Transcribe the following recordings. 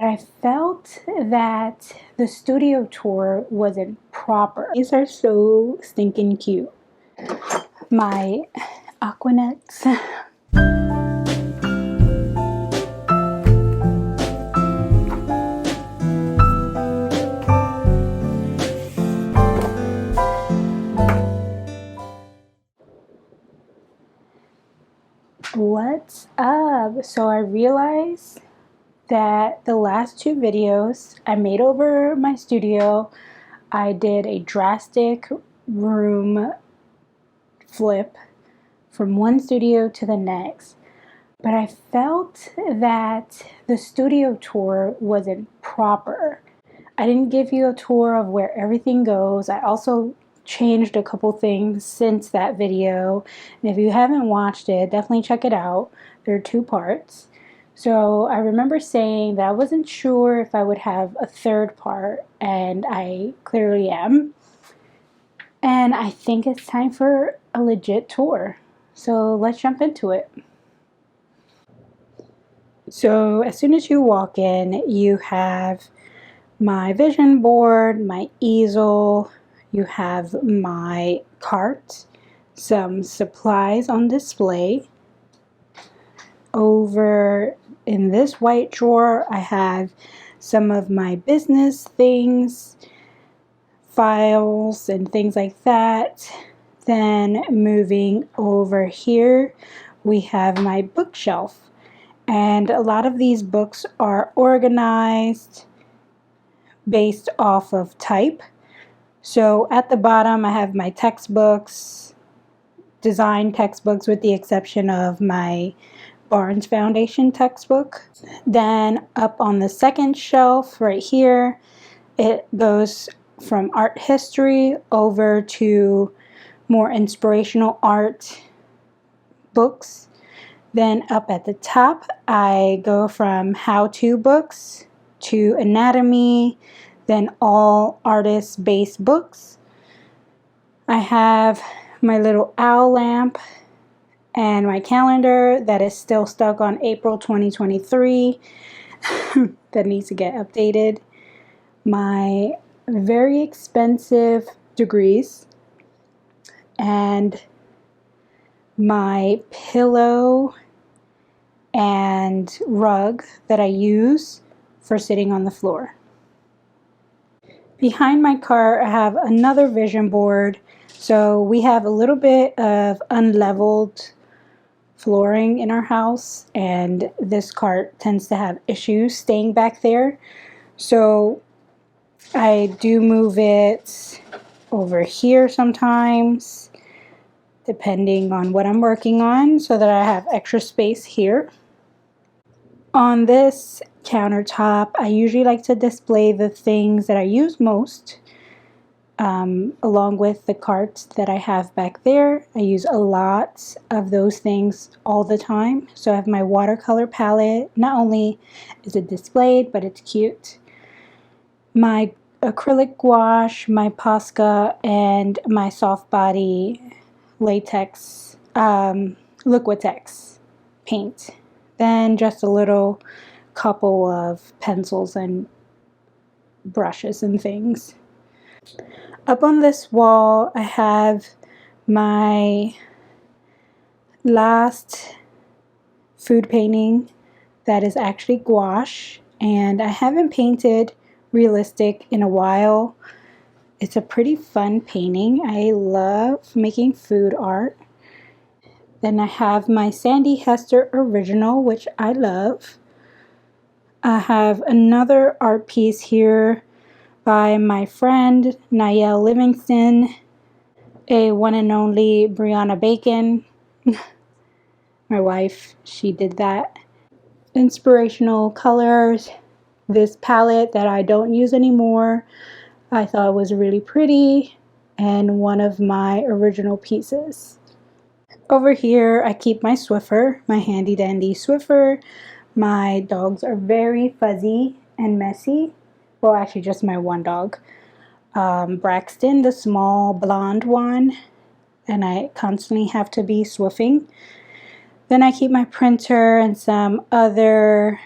I felt that the studio tour wasn't proper. These are so stinking cute. My Aquanets. What's up? So I realized that the last two videos I made over my studio, I did a drastic room flip from one studio to the next. But I felt that the studio tour wasn't proper. I didn't give you a tour of where everything goes. I also changed a couple things since that video. And if you haven't watched it, definitely check it out. There are two parts. So I remember saying that I wasn't sure if I would have a third part, and I clearly am. And I think it's time for a legit tour. So let's jump into it. So as soon as you walk in, you have my vision board, my easel, you have my cart, some supplies on display. Over in this white drawer, I have some of my business things, files and things like that. Then moving over here, we have my bookshelf. And a lot of these books are organized based off of type. So at the bottom I have my textbooks, design textbooks with the exception of my Barnes Foundation textbook. Then up on the second shelf right here, it goes from art history over to more inspirational art books. Then up at the top, I go from how-to books to anatomy, then all artist-based books. I have my little owl lamp and my calendar that is still stuck on April 2023 that needs to get updated. My very expensive degrees and my pillow and rug that I use for sitting on the floor. Behind my cart, I have another vision board. So we have a little bit of unleveled flooring in our house, and this cart tends to have issues staying back there. So I do move it over here sometimes, depending on what I'm working on, so that I have extra space here. On this countertop, I usually like to display the things that I use most, along with the carts that I have back there. I use a lot of those things all the time. So I have my watercolor palette. Not only is it displayed, but it's cute. My acrylic gouache, my Posca, and my soft body latex, Liquitex paint. Then just a little couple of pencils and brushes and things. Up on this wall, I have my last food painting that is actually gouache, and I haven't painted realistic in a while. It's a pretty fun painting. I love making food art. Then I have my Sandy Hester original, which I love. I have another art piece here by my friend Niall Livingston, a one and only Brianna Bacon. My wife, she did that. Inspirational colors. This palette that I don't use anymore, I thought was really pretty, and one of my original pieces. Over here, I keep my Swiffer, my handy dandy Swiffer. My dogs are very fuzzy and messy. Well, actually just my one dog. Braxton, the small blonde one, and I constantly have to be swiffing. Then I keep my printer and some other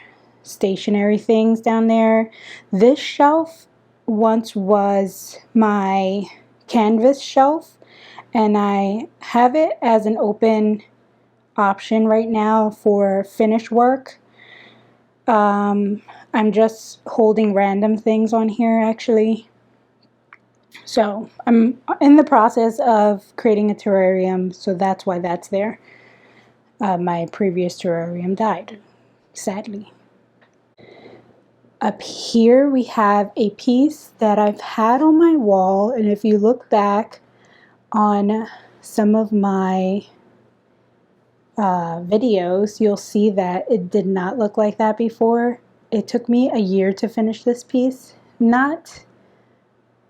stationery things down there. This shelf once was my canvas shelf, and I have it as an open option right now for finished work. I'm just holding random things on here actually. So I'm in the process of creating a terrarium, so that's why that's there. My previous terrarium died, sadly. Up here we have a piece that I've had on my wall, and if you look back on some of my videos, you'll see that it did not look like that before. It took me a year to finish this piece, not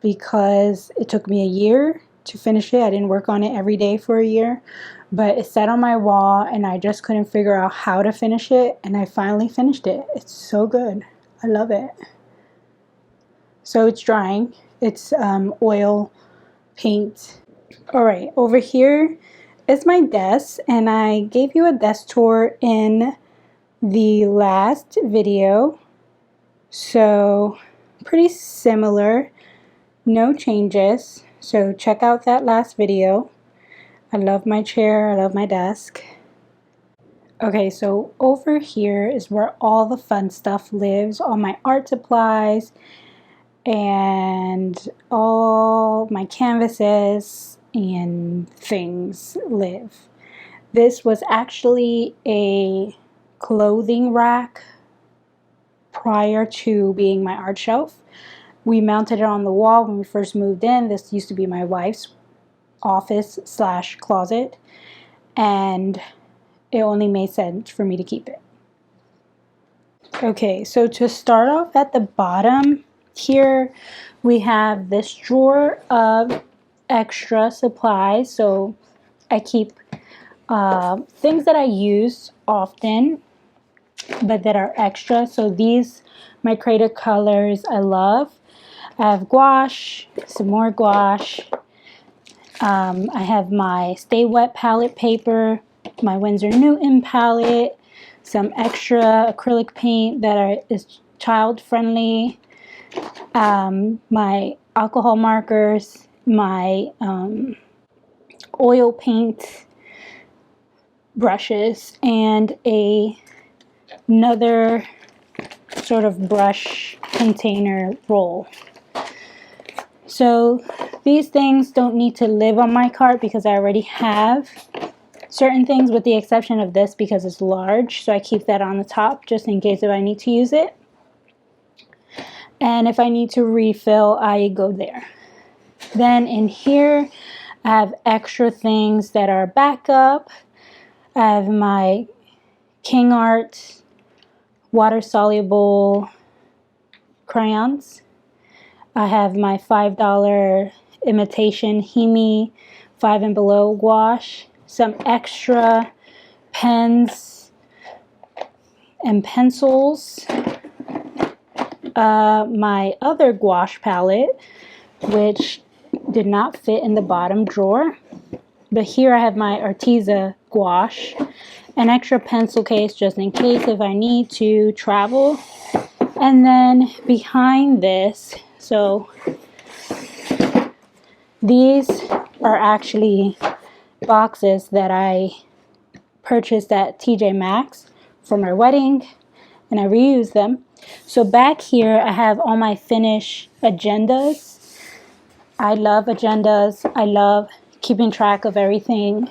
because it took me a year to finish it. I didn't work on it every day for a year, but it sat on my wall and I just couldn't figure out how to finish it, and I finally finished it. It's so good. I love it. So it's drying. It's oil paint. Alright, over here is my desk, and I gave you a desk tour in the last video. So pretty similar, no changes. So check out that last video. I love my chair, I love my desk. Okay, so over here is where all the fun stuff lives, all my art supplies and all my canvases and things live. This was actually a clothing rack prior to being my art shelf. We mounted it on the wall when we first moved in. This used to be my wife's office / closet, and it only made sense for me to keep it. Okay, so to start off at the bottom here, we have this drawer of extra supplies. So I keep things that I use often but that are extra. So these, my Creative colors, I love. I have gouache, some more gouache. I have my Stay Wet palette paper, my Winsor Newton palette, some extra acrylic paint that is child friendly, my alcohol markers, my oil paint brushes, and another sort of brush container roll. So these things don't need to live on my cart because I already have certain things, with the exception of this because it's large. So I keep that on the top just in case if I need to use it. And if I need to refill, I go there. Then in here, I have extra things that are backup. I have my King Art water-soluble crayons. I have my $5 imitation Himi 5 and below gouache. Some extra pens and pencils. My other gouache palette, which did not fit in the bottom drawer. But here I have my Arteza gouache. An extra pencil case just in case if I need to travel. And then behind this, so these are actually boxes that I purchased at TJ Maxx for my wedding, and I reuse them. So back here I have all my finished agendas. I love agendas. I love keeping track of everything,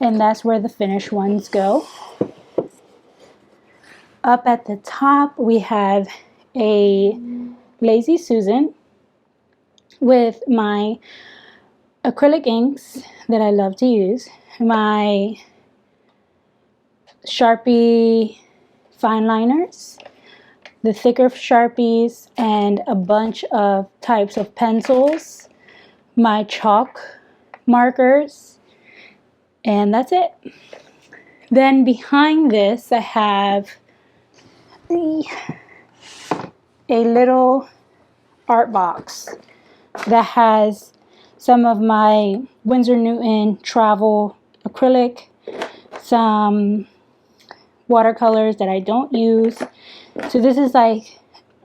and that's where the finished ones go. Up at the top we have a Lazy Susan with my acrylic inks that I love to use, my Sharpie fine liners, the thicker Sharpies, and a bunch of types of pencils, my chalk markers, and that's it. Then behind this I have a little art box that has some of my Winsor Newton travel acrylic, some watercolors that I don't use. So this is like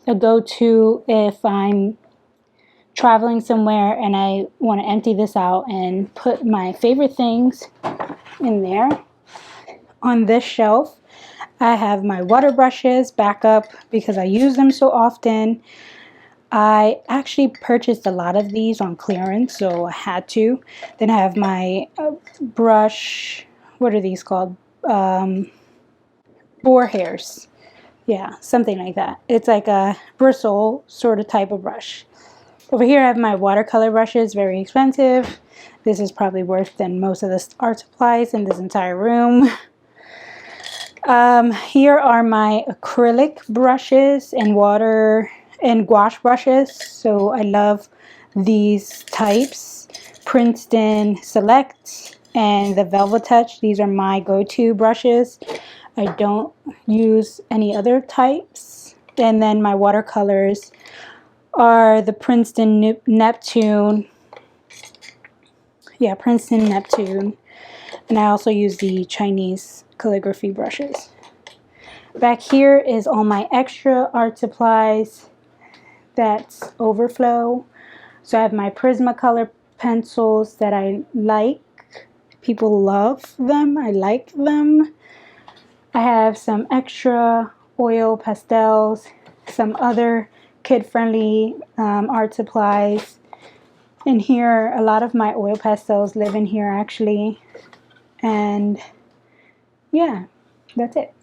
a go-to if I'm traveling somewhere and I want to empty this out and put my favorite things in there. On this shelf, I have my water brushes back up because I use them so often. I actually purchased a lot of these on clearance, so I had to. Then I have my brush, what are these called? Boar hairs. Yeah, something like that. It's like a bristle sort of type of brush. Over here I have my watercolor brushes, very expensive. This is probably worse than most of the art supplies in this entire room. Here are my acrylic brushes and water and gouache brushes. So I love these types. Princeton Select and the Velvet Touch. These are my go-to brushes. I don't use any other types. And then my watercolors are the Princeton Neptune. Yeah, Princeton Neptune. And I also use the Chinese calligraphy brushes. Back here is all my extra art supplies that's overflow. So I have my Prismacolor pencils that I like. People love them. I like them. I have some extra oil pastels, some other kid-friendly art supplies. In here, a lot of my oil pastels live in here actually. And yeah, that's it.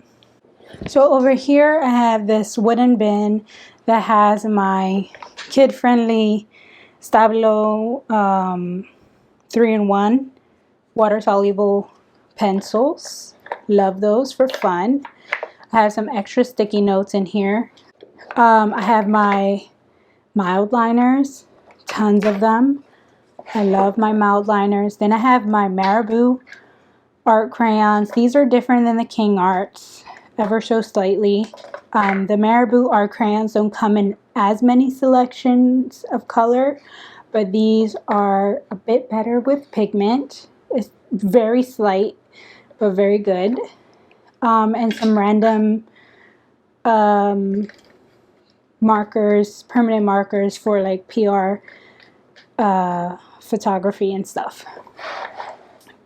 So over here I have this wooden bin that has my kid-friendly Stabilo 3-in-1 water-soluble pencils. Love those for fun. I have some extra sticky notes in here. I have my mild liners, tons of them. I love my mild liners. Then I have my Marabu art crayons. These are different than the King Arts, ever so slightly. The Marabu art crayons don't come in as many selections of color, but these are a bit better with pigment. It's very slight, but very good. And some random markers, permanent markers for like PR photography and stuff.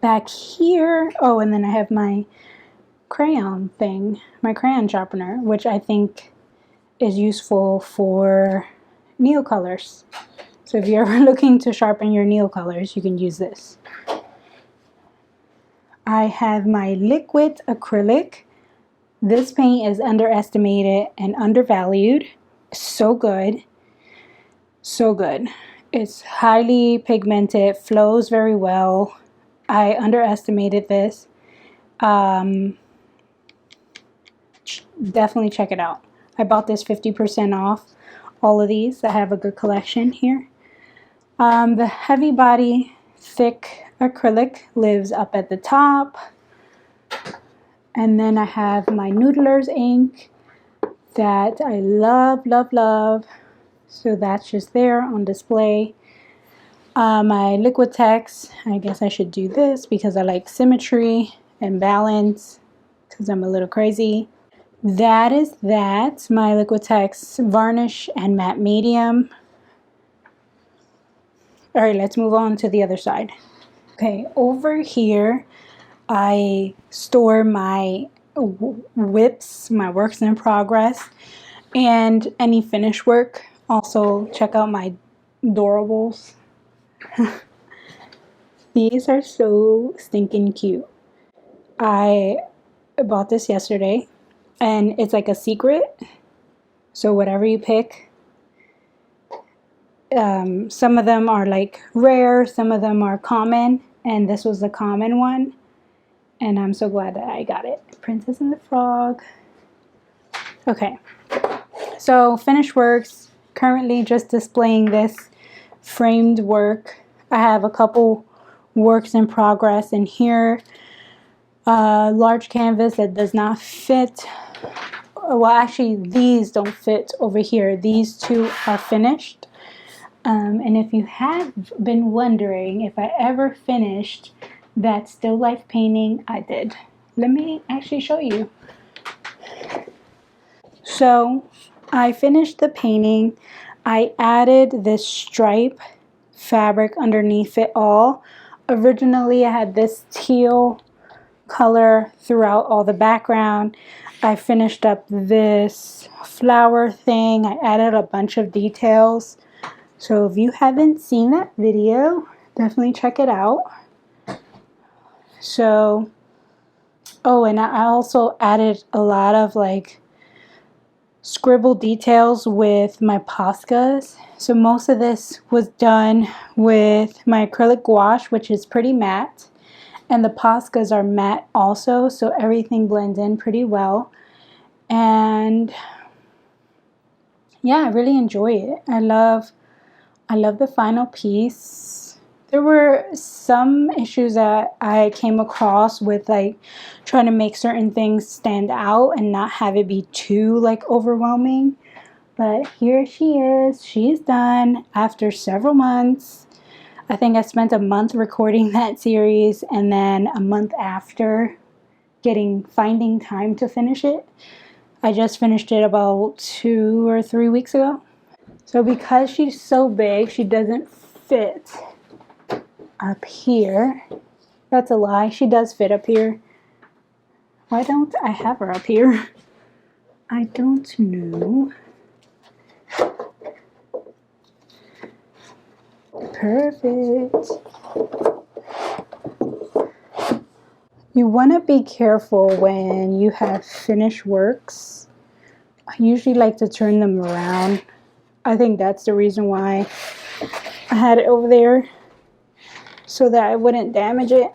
Back here, oh, and then I have my crayon thing, my crayon sharpener, which I think is useful for neocolors. So if you're ever looking to sharpen your neocolors, you can use this. I have my liquid acrylic. This paint is underestimated and undervalued. So good. So good. It's highly pigmented, flows very well. I underestimated this. Definitely check it out. I bought this 50% off. All of these. I have a good collection here. The heavy body thick acrylic lives up at the top. And then I have my Noodler's ink that I love, love, love. So that's just there on display. My Liquitex, I guess I should do this because I like symmetry and balance because I'm a little crazy. That is that. My Liquitex varnish and matte medium. All right, let's move on to the other side. Okay, over here, I store my WIPs, my works in progress, and any finished work. Also, check out my Doorables. These are so stinking cute. I bought this yesterday, and it's like a secret. So whatever you pick, some of them are like rare, some of them are common, and this was the common one. And I'm so glad that I got it. Princess and the Frog. Okay, so finished works. Currently just displaying this framed work. I have a couple works in progress in here. Large canvas that does not fit. Well, actually, these don't fit over here. These two are finished. And if you have been wondering if I ever finished that still life painting, I did. Let me actually show you. So I finished the painting. I added this stripe fabric underneath it all. Originally I had this teal color throughout all the background. I finished up this flower thing. I added a bunch of details. So if you haven't seen that video, definitely check it out. So, oh, and I also added a lot of like scribble details with my Poscas. So most of this was done with my acrylic gouache, which is pretty matte. And the Poscas are matte also, so everything blends in pretty well. And yeah, I really enjoy it. I love the final piece. There were some issues that I came across with like trying to make certain things stand out and not have it be too like overwhelming. But here she is. She's done after several months. I think I spent a month recording that series and then a month after finding time to finish it. I just finished it about 2 or 3 weeks ago. So because she's so big, she doesn't fit up here. That's a lie. She does fit up here. Why don't I have her up here? I don't know. Perfect. You want to be careful when you have finished works. I usually like to turn them around. I think that's the reason why I had it over there, so that I wouldn't damage it.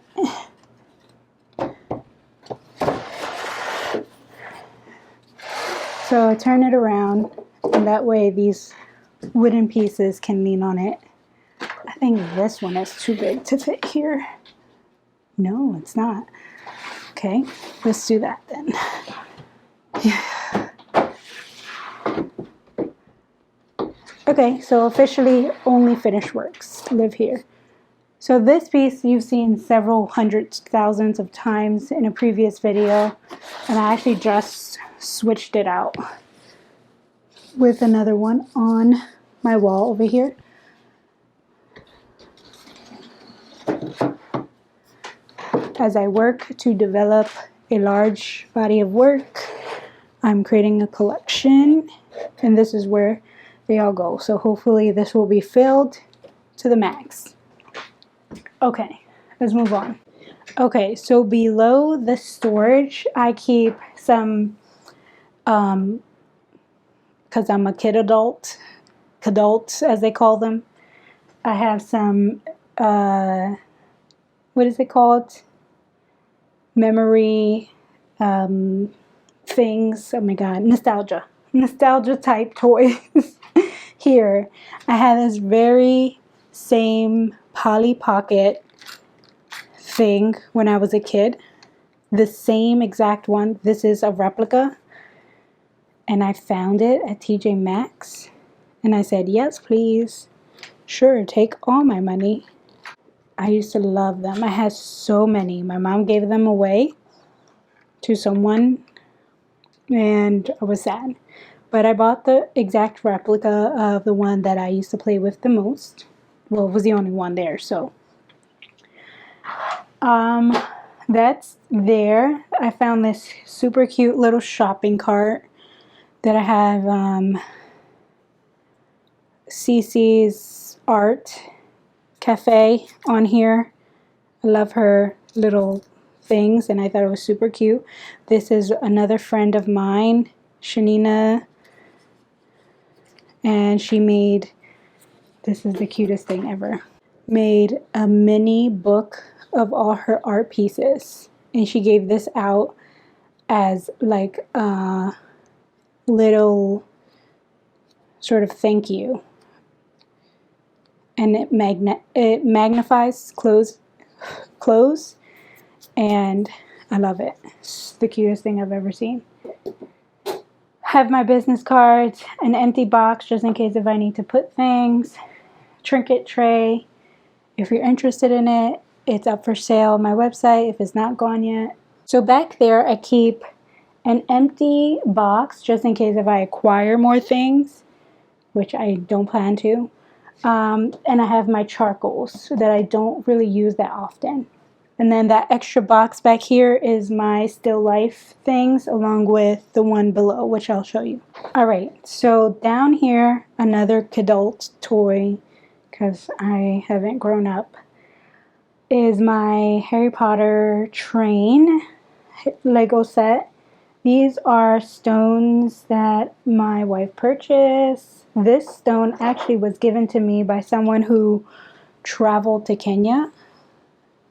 So I turn it around, and that way these wooden pieces can lean on it. I think this one is too big to fit here. No, it's not. Okay, let's do that then. Okay, so officially only finished works live here. So this piece you've seen several hundreds, thousands of times in a previous video, and I actually just switched it out with another one on my wall over here. As I work to develop a large body of work, I'm creating a collection, and this is where they all go. So hopefully this will be filled to the max. Okay, let's move on. Okay, so below the storage, I keep some, because I'm a kidults as they call them. I have some, what is it called? Memory things. Oh my god, nostalgia type toys. Here I have this very same Polly Pocket thing when I was a kid, the same exact one. This is a replica, and I found it at TJ Maxx, and I said, yes please, sure, take all my money. I used to love them. I had so many. My mom gave them away to someone, and I was sad. But I bought the exact replica of the one that I used to play with the most. Well, it was the only one there, so. That's there. I found this super cute little shopping cart that I have Cece's Art Cafe on here. I love her little things, and I thought it was super cute. This is another friend of mine, Shanina, and she made, this is the cutest thing ever, made a mini book of all her art pieces, and she gave this out as like a little sort of thank you, and it magnifies clothes, and I love it. It's the cutest thing I've ever seen. Have my business cards, an empty box just in case if I need to put things, trinket tray. If you're interested in it, it's up for sale on my website if it's not gone yet. So back there I keep an empty box just in case if I acquire more things, which I don't plan to. And I have my charcoals that I don't really use that often. And then that extra box back here is my still life things along with the one below, which I'll show you. Alright, so down here, another kidult toy, because I haven't grown up, is my Harry Potter train Lego set. These are stones that my wife purchased. This stone actually was given to me by someone who traveled to Kenya.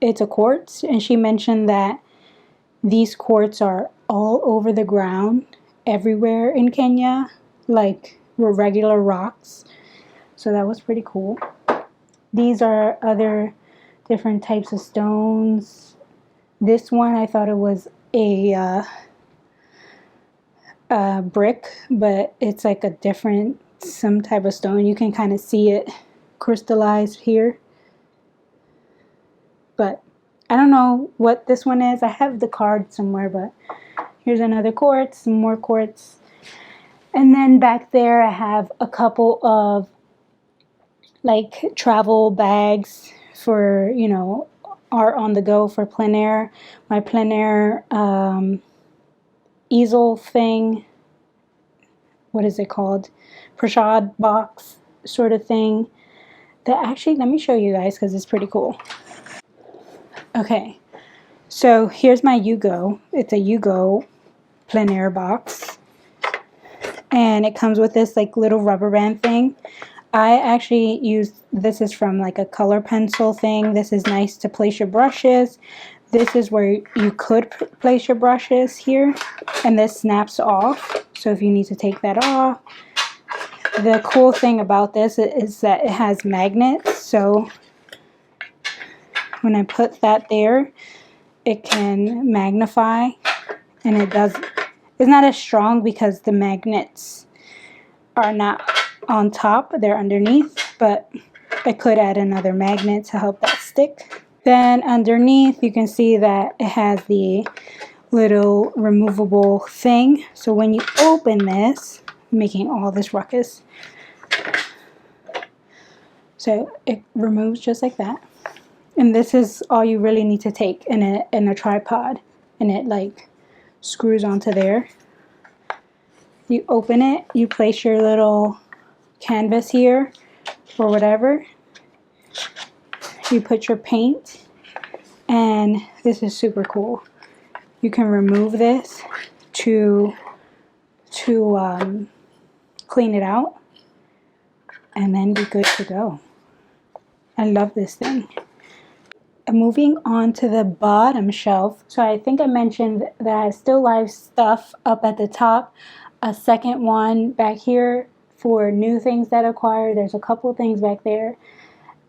It's a quartz, and she mentioned that these quartz are all over the ground, everywhere in Kenya, like regular rocks. So that was pretty cool. These are other different types of stones. This one, I thought it was a brick, but it's like a different, some type of stone. You can kind of see it crystallized here. But I don't know what this one is. I have the card somewhere, but here's another quartz, some more quartz. And then back there I have a couple of like travel bags for, you know, art on the go for plein air. My plein air easel thing. What is it called? Prashad box sort of thing. That actually, let me show you guys because it's pretty cool. Okay, so here's my Yugo. It's a Yugo plein air box, and it comes with this like little rubber band thing. I actually use, this is from like a color pencil thing. This is nice to place your brushes. This is where you could place your brushes here, and this snaps off. So if you need to take that off. The cool thing about this is that it has magnets. So when I put that there, it can magnify, and it does. It's not as strong because the magnets are not on top, they're underneath, but I could add another magnet to help that stick. Then underneath you can see that it has the little removable thing. So when you open this, making all this ruckus, so it removes just like that. And this is all you really need to take in a tripod, and it like screws onto there. You open it, you place your little canvas here or whatever. You put your paint, and this is super cool. You can remove this to clean it out and then be good to go. I love this thing. Moving on to the bottom shelf. So I think I mentioned that I still live stuff up at the top. A second one back here for new things that I acquire. There's a couple things back there.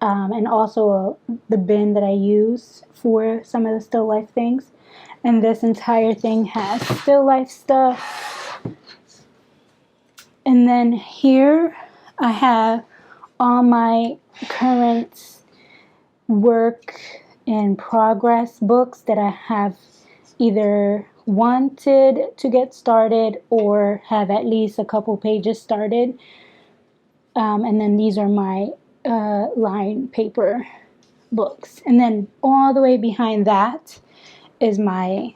And also the bin that I use for some of the still life things. And this entire thing has still life stuff. And then here I have all my current work in progress books that I have either wanted to get started or have at least a couple pages started. And then these are my lined paper books. And then all the way behind that is my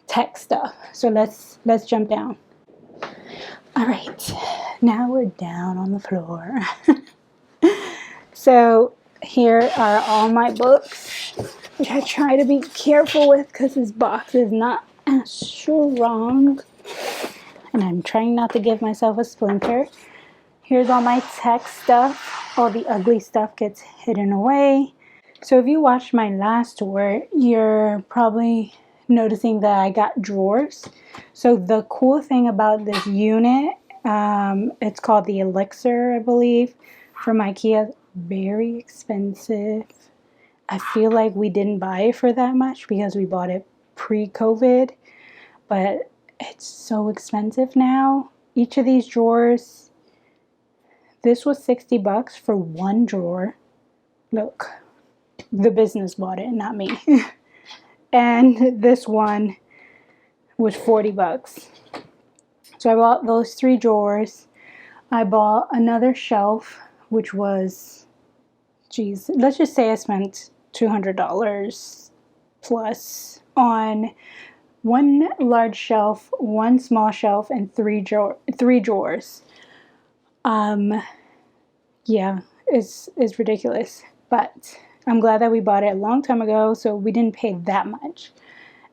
tech stuff. So let's jump down. All right, now we're down on the floor. So here are all my books, which I try to be careful with because this box is not as strong. And I'm trying not to give myself a splinter. Here's all my tech stuff. All the ugly stuff gets hidden away. So if you watched my last tour, you're probably noticing that I got drawers. So the cool thing about this unit, it's called the Elixir, I believe, from IKEA. Very expensive. I feel like we didn't buy it for that much because we bought it pre-COVID, but it's so expensive now. Each of these drawers, this was $60 for one drawer. Look, the business bought it, not me. And this one was $40. So I bought those 3 drawers. I bought another shelf, which was, geez, let's just say I spent $200 plus on one large shelf, one small shelf, and 3 drawers. Yeah, it's ridiculous, but I'm glad that we bought it a long time ago, so we didn't pay that much.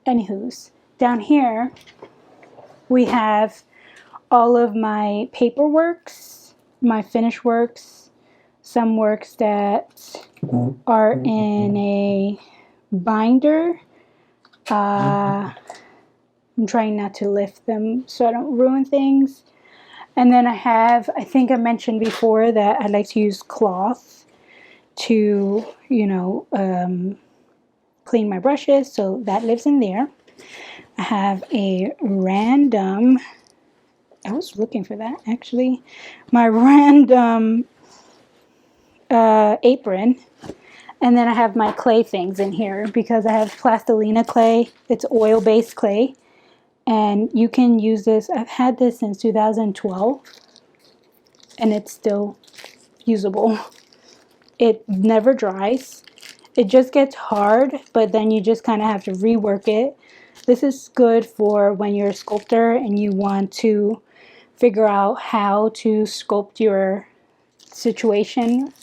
Anywho's, down here we have all of my paperworks, my finished works, some works that are in a binder. I'm trying not to lift them so I don't ruin things. And then I think I mentioned before that I like to use cloth to, clean my brushes, so that lives in there. I have a random, I was looking for that actually, my random apron. And then I have my clay things in here because I have plastilina clay. It's oil-based clay. And you can use this. I've had this since 2012. And it's still usable. It never dries. It just gets hard, but then you just kind of have to rework it. This is good for when you're a sculptor and you want to figure out how to sculpt your situation.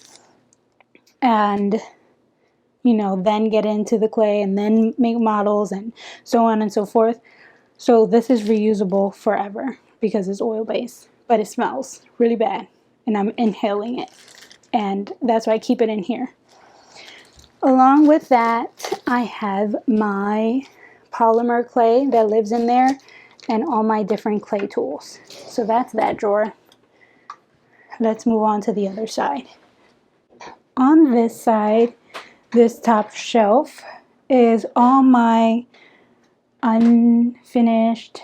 And then get into the clay and then make models and so on and so forth. So this is reusable forever because it's oil-based, but it smells really bad and I'm inhaling it. And that's why I keep it in here. Along with that, I have my polymer clay that lives in there and all my different clay tools. So that's that drawer. Let's move on to the other side. On this side, this top shelf is all my unfinished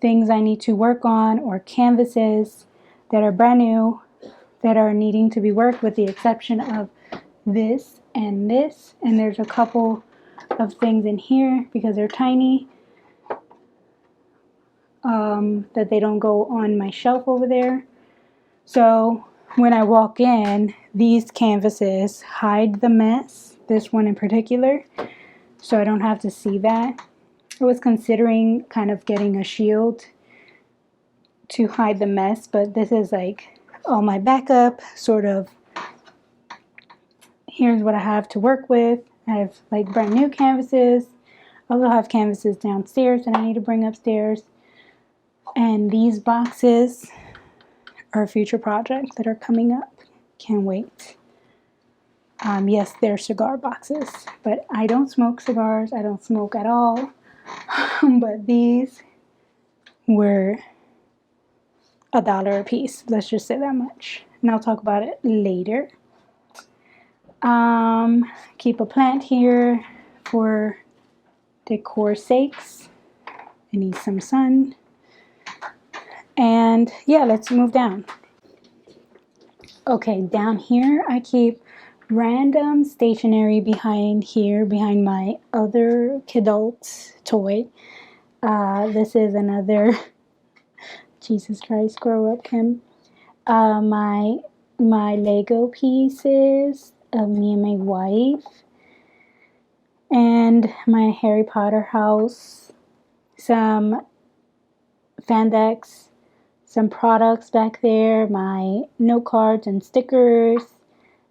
things I need to work on, or canvases that are brand new that are needing to be worked, with the exception of this and this. And there's a couple of things in here because they're tiny that they don't go on my shelf over there. So when I walk in, these canvases hide the mess, this one in particular, so I don't have to see that. I was considering kind of getting a shield to hide the mess, but this is like all my backup, sort of. Here's what I have to work with. I have like brand new canvases. I also have canvases downstairs that I need to bring upstairs. And these boxes are future projects that are coming up. Can't wait. Yes, they're cigar boxes, but I don't smoke cigars. I don't smoke at all. But these were $1 a piece. Let's just say that much. And I'll talk about it later. Keep a plant here for decor sakes. I need some sun. And yeah, let's move down. Okay, down here I keep random stationery behind my other kidult toy. This is another Jesus Christ, grow up, Kim. My Lego pieces of me and my wife, and my Harry Potter house, some fan decks, some products back there, my note cards and stickers,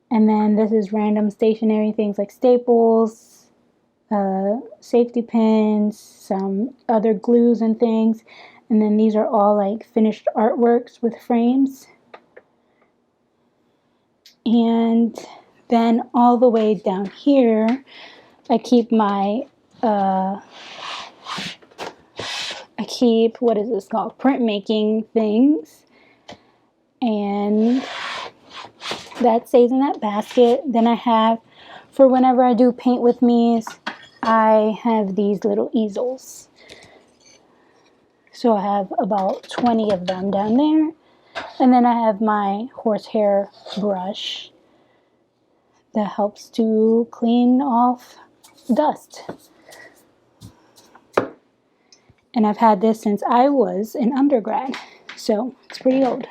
and then this is random stationery things like staples, safety pins, some other glues and things. And then these are all like finished artworks with frames. And then all the way down here, I keep my, what is this called? Printmaking things. And that stays in that basket. Then I have, for whenever I do paint with me's, I have these little easels. So I have about 20 of them down there. And then I have my horsehair brush that helps to clean off dust. And I've had this since I was in undergrad. So it's pretty old.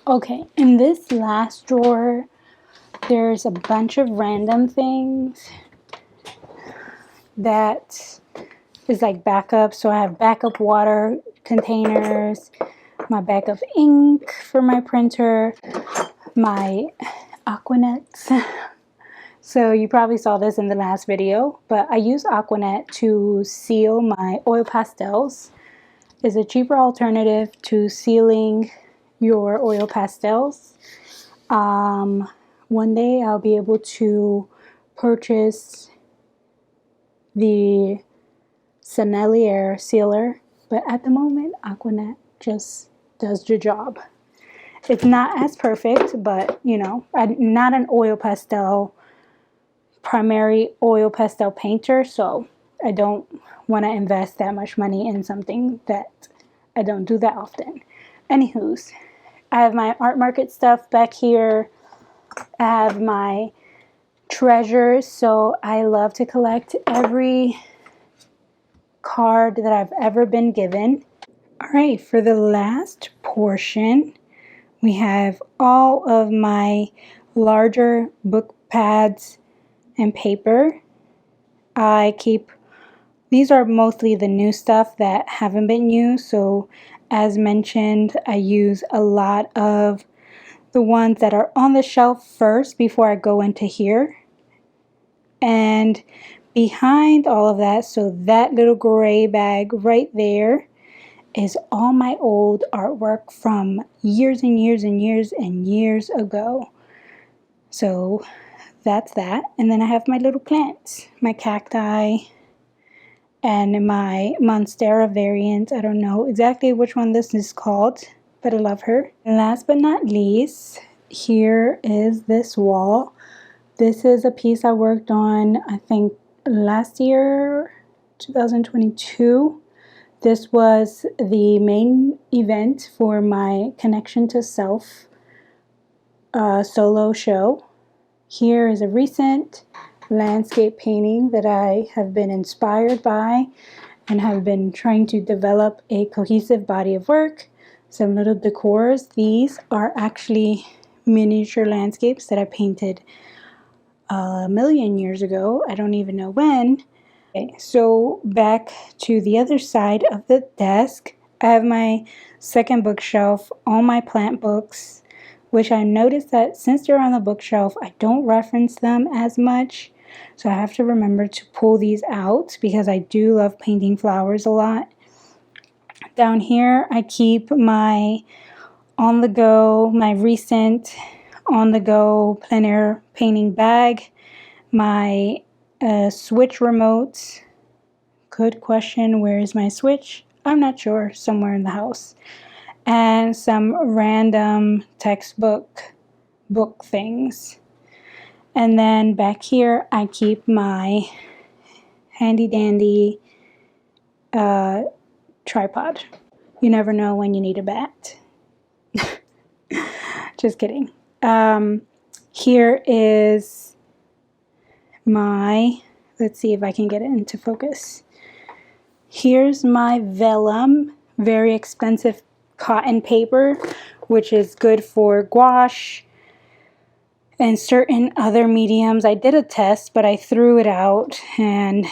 Okay, in this last drawer, there's a bunch of random things that is like backup. So I have backup water containers, my backup ink for my printer, my Aquanets. So you probably saw this in the last video, but I use Aquanet to seal my oil pastels. It's a cheaper alternative to sealing your oil pastels. One day I'll be able to purchase the Sennelier sealer, but at the moment Aquanet just does the job. It's not as perfect, but you know, I'm not an primary oil pastel painter, so I don't want to invest that much money in something that I don't do that often. Anywho's, I have my art market stuff back here. I have my treasures, so I love to collect every card that I've ever been given. All right, for the last portion, we have all of my larger book pads and paper. These are mostly the new stuff that haven't been used, so as mentioned, I use a lot of the ones that are on the shelf first before I go into here. And behind all of that, so that little gray bag right there is all my old artwork from years and years and years and years ago. So that's that. And then I have my little plants, my cacti and my Monstera variant. I don't know exactly which one this is called, but I love her. And last but not least, here is this wall. This is a piece I worked on, I think, last year, 2022. This was the main event for my Connection to Self solo show. Here is a recent landscape painting that I have been inspired by and have been trying to develop a cohesive body of work. Some little decors. These are actually miniature landscapes that I painted a million years ago. I don't even know when. Okay, so back to the other side of the desk, I have my second bookshelf, all my plant books, which I noticed that since they're on the bookshelf, I don't reference them as much. So I have to remember to pull these out because I do love painting flowers a lot. Down here, I keep my recent on-the-go plein air painting bag, my Switch remote. Good question. Where is my Switch? I'm not sure. Somewhere in the house. And some random textbook book things. And then back here, I keep my handy dandy tripod. You never know when you need a bat. Just kidding. Here is my, let's see if I can get it into focus. Here's my vellum, very expensive cotton paper, which is good for gouache and certain other mediums. I did a test, but I threw it out, and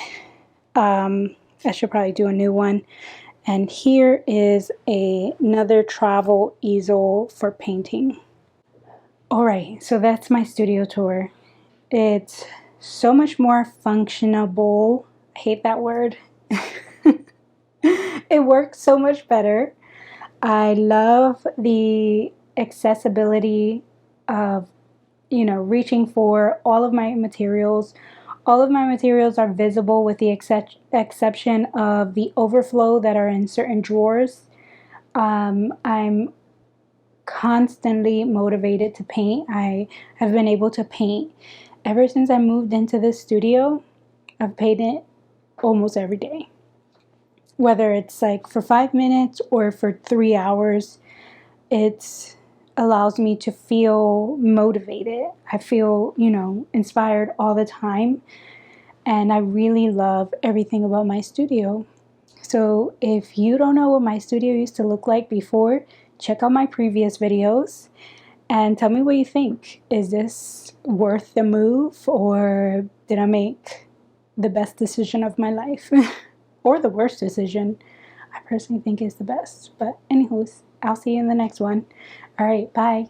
I should probably do a new one. And here is another travel easel for painting. All right, so that's my studio tour. It's so much more functionable. I hate that word. It works so much better. I love the accessibility of, you know, reaching for all of my materials. All of my materials are visible with the exception of the overflow that are in certain drawers. I'm constantly motivated to paint. I have been able to paint ever since I moved into this studio. I've painted almost every day. Whether it's like for 5 minutes or for 3 hours, it allows me to feel motivated. I feel, you know, inspired all the time. and I really love everything about my studio. So if you don't know what my studio used to look like before, check out my previous videos and tell me what you think. Is this worth the move, or did I make the best decision of my life? Or the worst decision? I personally think it's the best. But anywho's, I'll see you in the next one. All right, bye.